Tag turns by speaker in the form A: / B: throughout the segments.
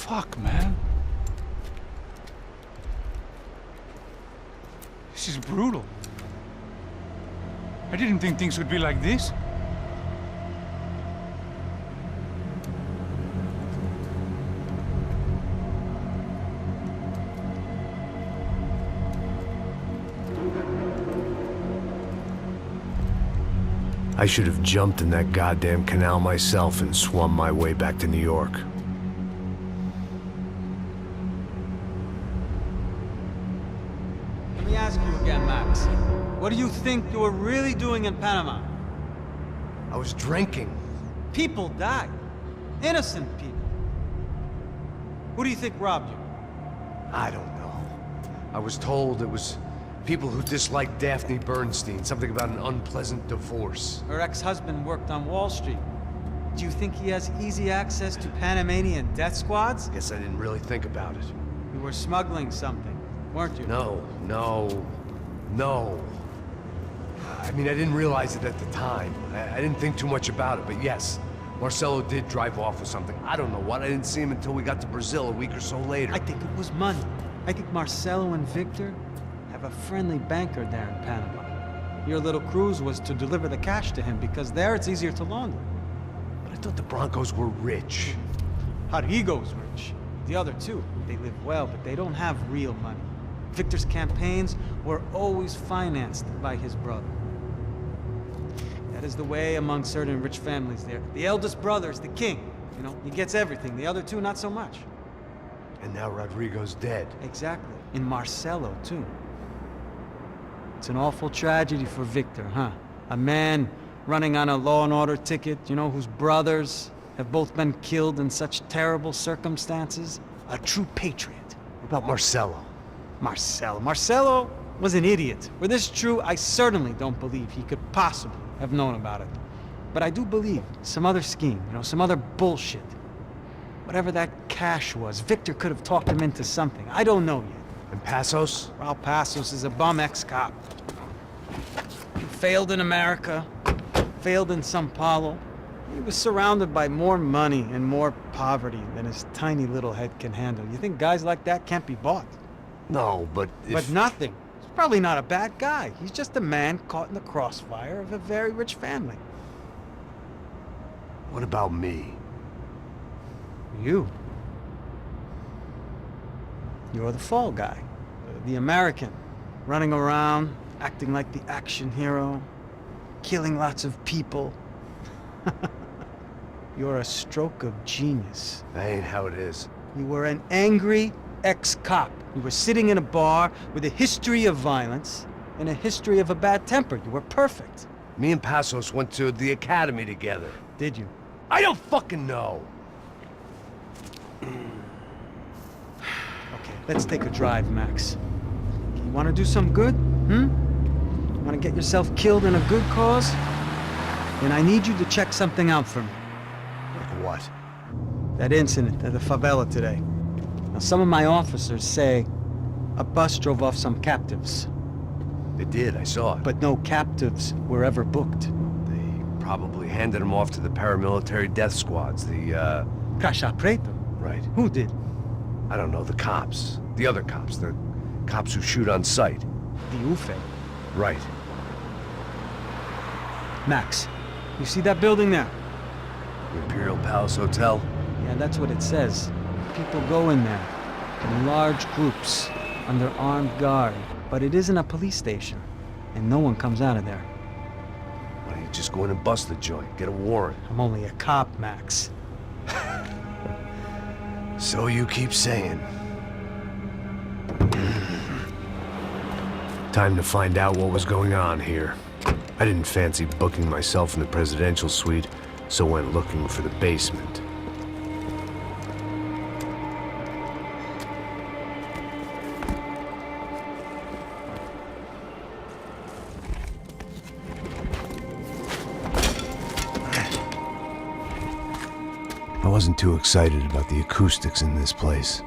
A: Fuck, man. This is brutal. I didn't think things would be like this.
B: I should have jumped in that goddamn canal myself and swum my way back to New York.
C: Let me ask you again, Max. What do you think you were really doing in Panama?
B: I was drinking.
C: People died. Innocent people. Who do you think robbed you?
B: I don't know. I was told it was people who disliked Daphne Bernstein, something about an unpleasant divorce.
C: Her ex-husband worked on Wall Street. Do you think he has easy access to Panamanian death squads?
B: Guess I didn't really think about it.
C: You were smuggling something, weren't you?
B: No. I mean, I didn't realize it at the time. I didn't think too much about it, but yes, Marcelo did drive off with something. I don't know what. I didn't see him until we got to Brazil a week or so later.
C: I think it was money. I think Marcelo and Victor have a friendly banker there in Panama. Your little cruise was to deliver the cash to him because there it's easier to launder.
B: But I thought the Broncos were rich.
C: Rodrigo's rich. The other two, they live well, but they don't have real money. Victor's campaigns were always financed by his brother. That is the way among certain rich families there. The eldest brother is the king. You know, he gets everything. The other two, not so much.
B: And now Rodrigo's dead.
C: Exactly. And Marcelo, too. It's an awful tragedy for Victor, huh? A man running on a law and order ticket, you know, whose brothers have both been killed in such terrible circumstances. A true patriot.
B: What about Marcelo?
C: Marcelo was an idiot. Were this true, I certainly don't believe he could possibly have known about it. But I do believe some other scheme, you know, some other bullshit. Whatever that cash was, Victor could have talked him into something. I don't know yet.
B: And Passos?
C: Raul Passos is a bum ex-cop. He failed in America, failed in São Paulo. He was surrounded by more money and more poverty than his tiny little head can handle. You think guys like that can't be bought?
B: No, but if...
C: But nothing. He's probably not a bad guy. He's just a man caught in the crossfire of a very rich family.
B: What about me?
C: You. You're the fall guy. The American. Running around, acting like the action hero. Killing lots of people. You're a stroke of genius.
B: That ain't how it is.
C: You were an angry ex-cop. You were sitting in a bar with a history of violence and a history of a bad temper. You were perfect.
B: Me and Passos went to the academy together.
C: Did you?
B: I don't fucking know.
C: Okay, let's take a drive, Max. You want to do some good? Want to get yourself killed in a good cause? Then I need you to check something out for me.
B: Like what?
C: That incident at the favela today. Now, some of my officers say a bus drove off some captives.
B: They did, I saw it.
C: But no captives were ever booked.
B: They probably handed them off to the paramilitary death squads, the,
C: Caixa Preto?
B: Right.
C: Who did?
B: I don't know, the cops. The other cops, the cops who shoot on sight.
C: The UFE.
B: Right.
C: Max, you see that building there?
B: The Imperial Palace Hotel?
C: Yeah, that's what it says. People go in there, in large groups, under armed guard. But it isn't a police station, and no one comes out of there.
B: Why don't you just go in and bust the joint, get a warrant?
C: I'm only a cop, Max.
B: So you keep saying. Time to find out what was going on here. I didn't fancy booking myself in the presidential suite, so went looking for the basement. I wasn't too excited about the acoustics in this place.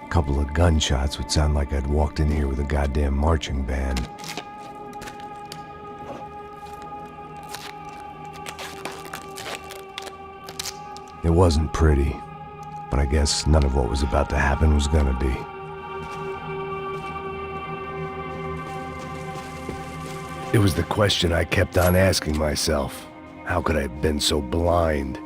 B: A couple of gunshots would sound like I'd walked in here with a goddamn marching band. It wasn't pretty. but I guess none of what was about to happen was gonna be. It was the question I kept on asking myself. How could I have been so blind?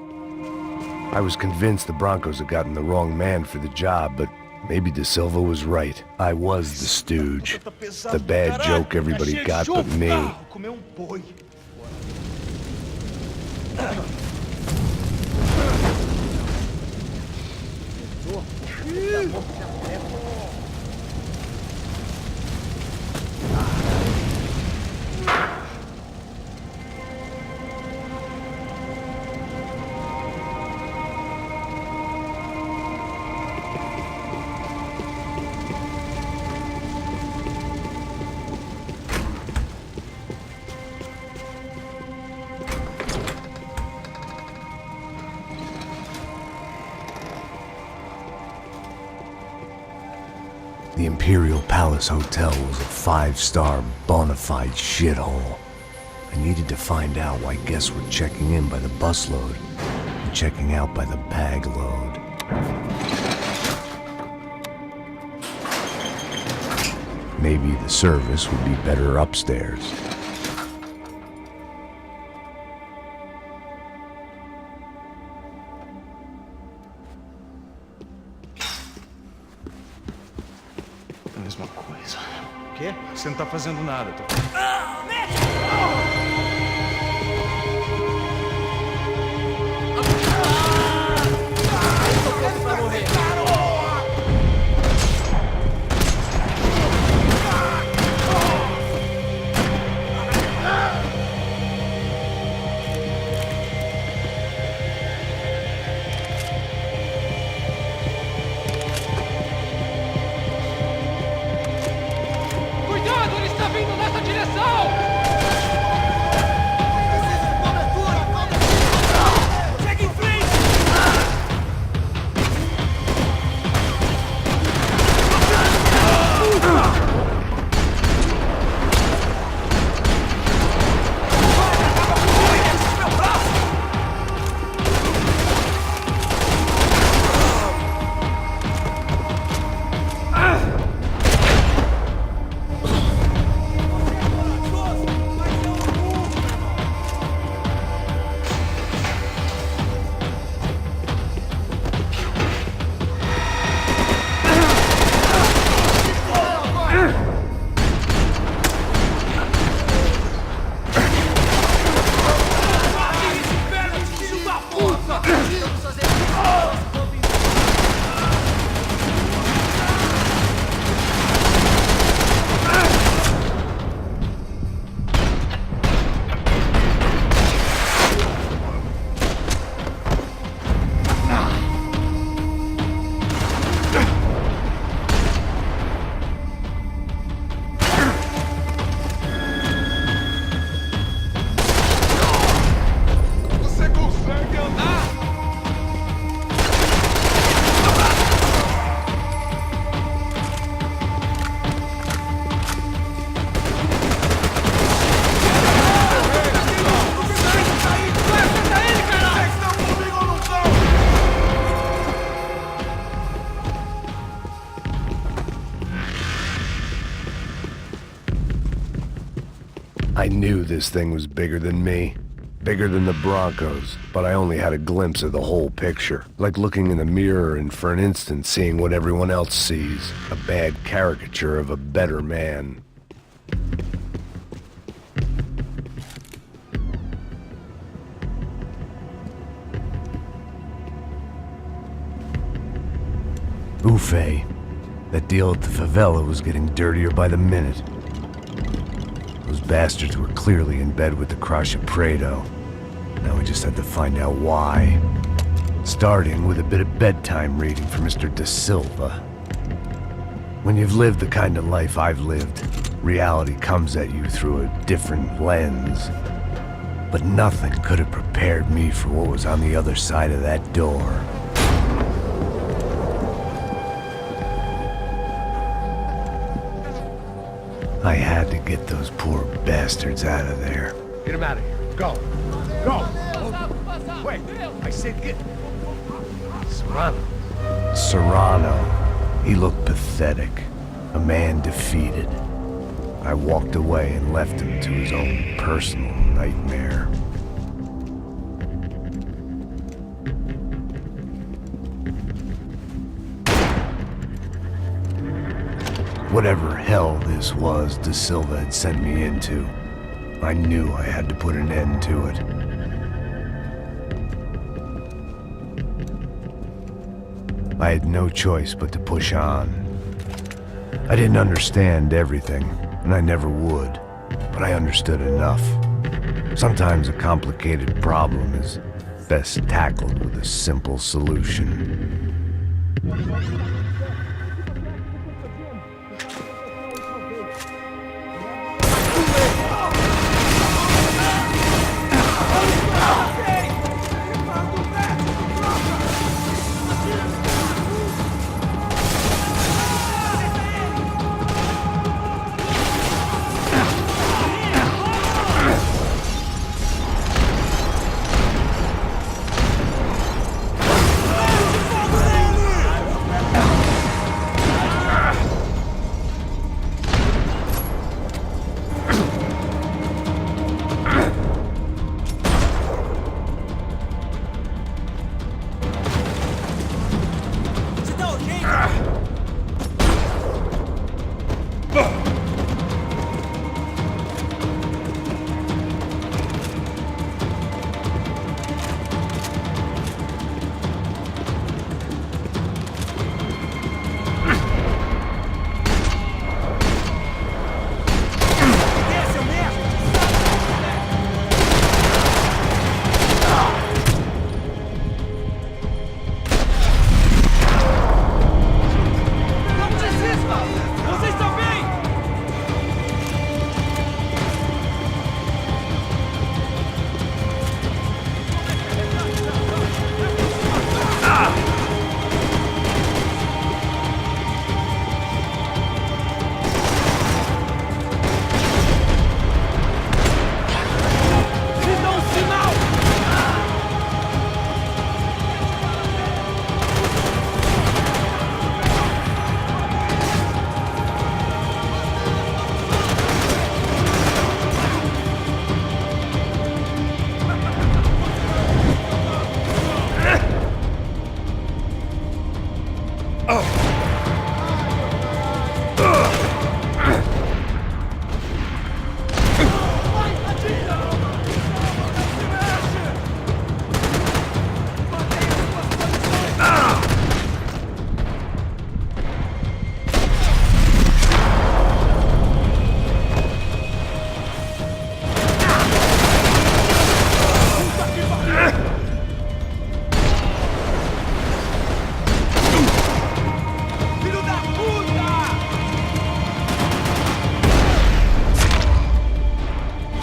B: I was convinced the Broncos had gotten the wrong man for the job, but maybe Da Silva was right. I was the stooge. The bad joke everybody got but me. The Imperial Palace Hotel was a 5-star bona fide shithole. I needed to find out why guests were checking in by the busload and checking out by the bag load. Maybe the service would be better upstairs.
A: Mesma coisa.
C: O quê?
A: Você não tá fazendo nada, tô...
D: Cuidado, ele está vindo nessa direção! Segue em frente!
B: I knew this thing was bigger than me, bigger than the Broncos, but I only had a glimpse of the whole picture, like looking in the mirror and for an instant seeing what everyone else sees, a bad caricature of a better man. Buffet. That deal at the favela was getting dirtier by the minute. Those bastards were clearly in bed with the Crusher Prado. Now we just had to find out why. Starting with a bit of bedtime reading for Mr. Da Silva. When you've lived the kind of life I've lived, reality comes at you through a different lens. But nothing could have prepared me for what was on the other side of that door. I had to get those poor bastards out of there. Get him out of here. Go. Go. Wait. I said get... Serrano. Serrano. He looked pathetic. A man defeated. I walked away and left him to his own personal nightmare. Whatever hell this was Da Silva had sent me into, I knew I had to put an end to it. I had no choice but to push on. I didn't understand everything, and I never would, but I understood enough. Sometimes a complicated problem is best tackled with a simple solution.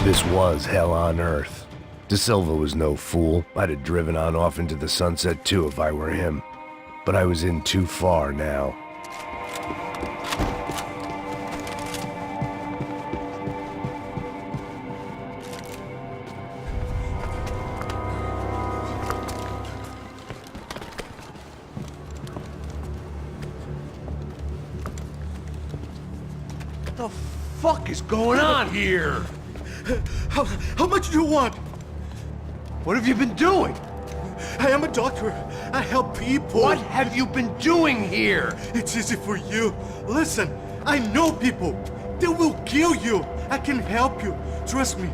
B: This was hell on earth. Da Silva was no fool. I'd have driven on off into the sunset too if I were him. But I was in too far now.
E: What the fuck is going on here?
F: How much do you want?
E: What have you been doing?
F: I am a doctor. I help people.
E: What have you been doing here?
F: It's easy for you. Listen, I know people. They will kill you. I can help you. Trust me.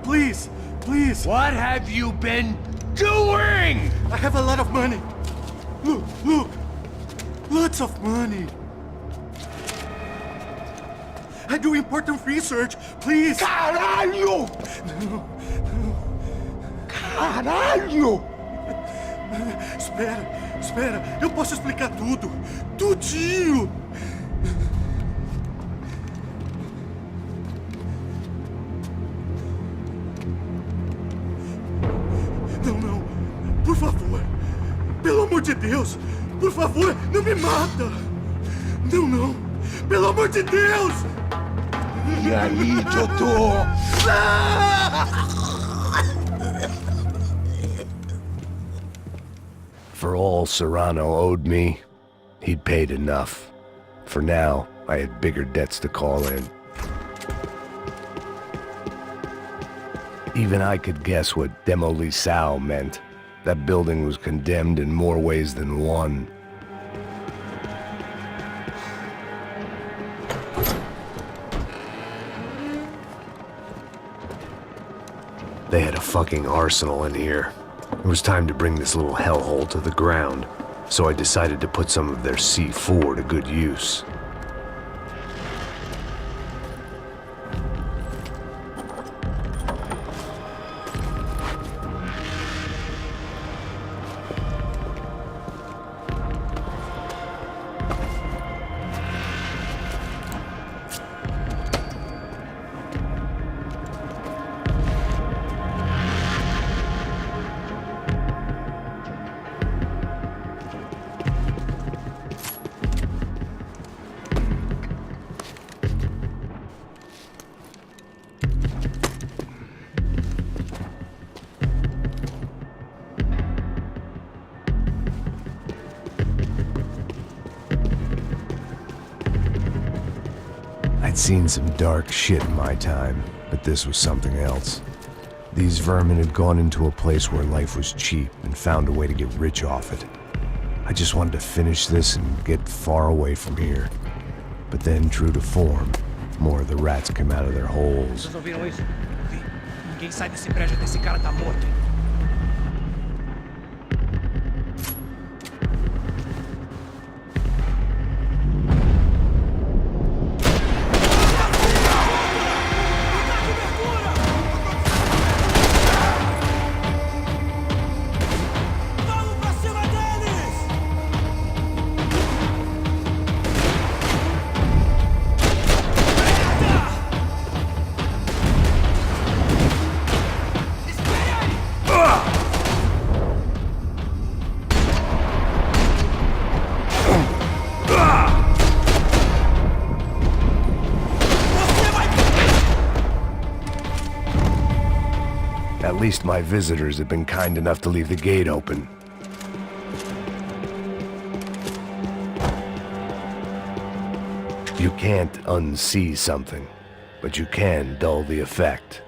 F: Please, please.
E: What have you been doing?
F: I have a lot of money. Look, look. Lots of money. I do important research. Please.
E: Caralho! Caralho!
F: Espera, espera. Eu posso explicar tudo. Tudinho. Não, não. Por favor. Pelo amor de Deus. Por favor, não me mata. Não, não. Pelo amor de Deus.
E: E aí, doutor?
B: For all Serrano owed me, he'd paid enough. For now, I had bigger debts to call in. Even I could guess what demolição meant. That building was condemned in more ways than one. They had a fucking arsenal in here. It was time to bring this little hellhole to the ground, so I decided to put some of their C4 to good use. I'd seen some dark shit in my time, but this was something else. These vermin had gone into a place where life was cheap and found a way to get rich off it. I just wanted to finish this and get far away from here. But then, true to form, more of the rats came out of their holes.
G: Vocês ouviram isso? Vi. Ninguém sai desse prédio até esse cara tá morto.
B: At least my visitors have been kind enough to leave the gate open. You can't unsee something, but you can dull the effect.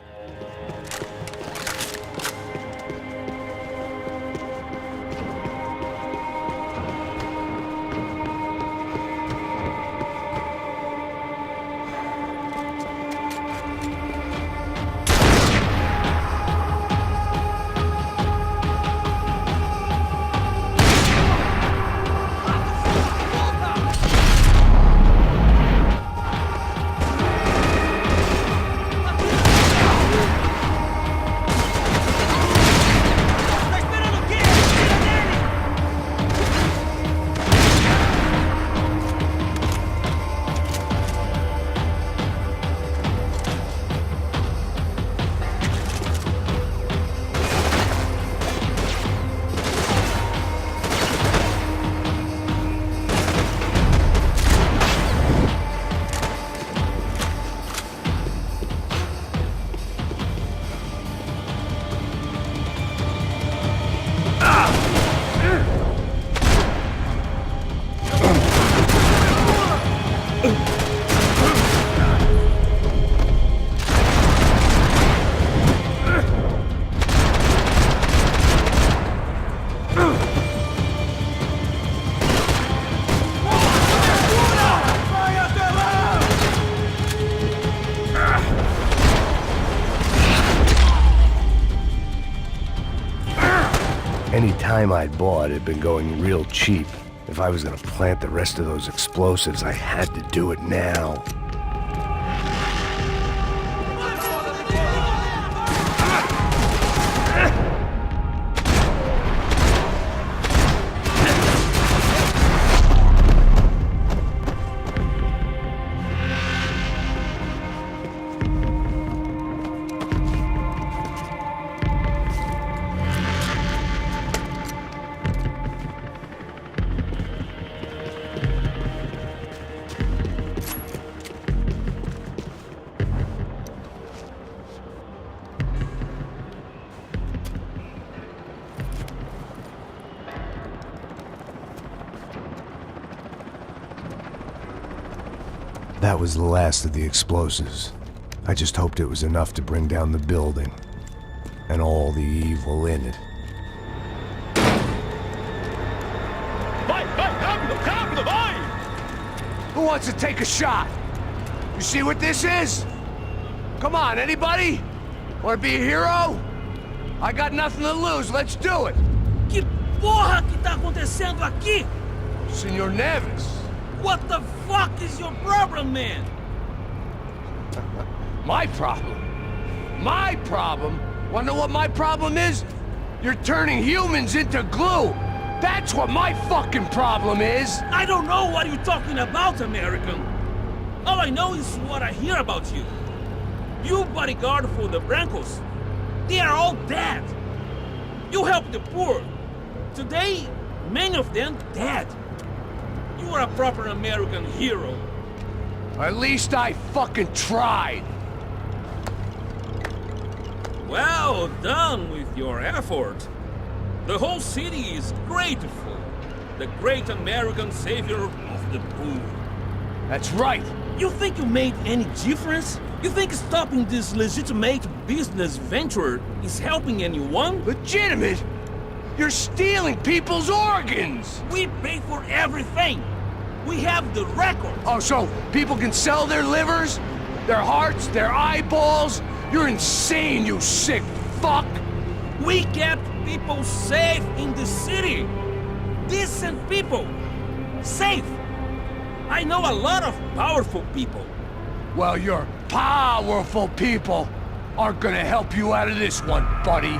B: Any time I'd bought had been going real cheap. If I was gonna plant the rest of those explosives, I had to do it now. That was the last of the explosives. I just hoped it was enough to bring down the building. And all the evil in it.
E: Who wants to take a shot? You see what this is? Come on, anybody? Want to be a hero? I got nothing to lose, let's do it!
H: Que porra que tá acontecendo aqui?
E: Senor Neves.
H: What the fuck is your problem, man?
E: My problem? My problem? Wanna know what my problem is? You're turning humans into glue! That's what my fucking problem is!
H: I don't know what you're talking about, American. All I know is what I hear about you. You bodyguard for the Brancos. They are all dead. You help the poor. Today, many of them dead. You are a proper American hero.
E: At least I fucking tried!
H: Well done with your effort. The whole city is grateful. The great American savior of the poor.
E: That's right!
H: You think you made any difference? You think stopping this legitimate business venture is helping anyone?
E: Legitimate? You're stealing people's organs!
H: We pay for everything. We have the record.
E: Oh, so people can sell their livers? Their hearts? Their eyeballs? You're insane, you sick fuck!
H: We kept people safe in the city. Decent people. Safe. I know a lot of powerful people.
E: Well, your powerful people aren't gonna help you out of this one, buddy.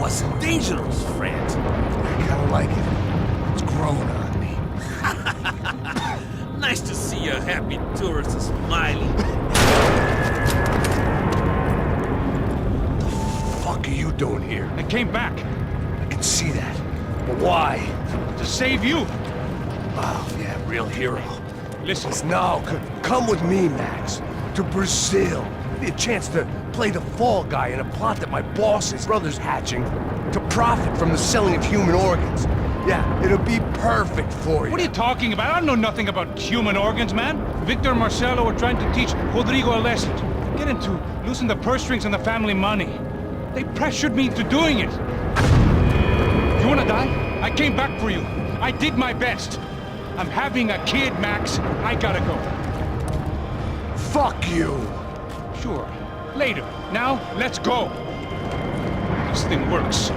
H: was dangerous, friend.
B: I kinda like it. It's growing on me.
H: Nice to see a happy tourist smiling.
E: What the fuck are you doing here?
A: I came back
E: I can see that. But why?
A: to save you.
E: Oh, yeah, real hero.
A: Listen,
E: No, come with me, Max. To Brazil. Give me a chance to play the fall guy in a plot that my boss's brother's hatching to profit from the selling of human organs. Yeah, it'll be perfect for you.
A: what are you talking about? I don't know nothing about human organs, man. Victor and Marcelo were trying to teach Rodrigo a lesson. Get him to loosen the purse strings on the family money. They pressured me into doing it. You wanna die? I came back for you. I did my best. I'm having a kid, Max. I gotta go.
E: Fuck you.
A: Sure. Later. Now, let's go. This thing works.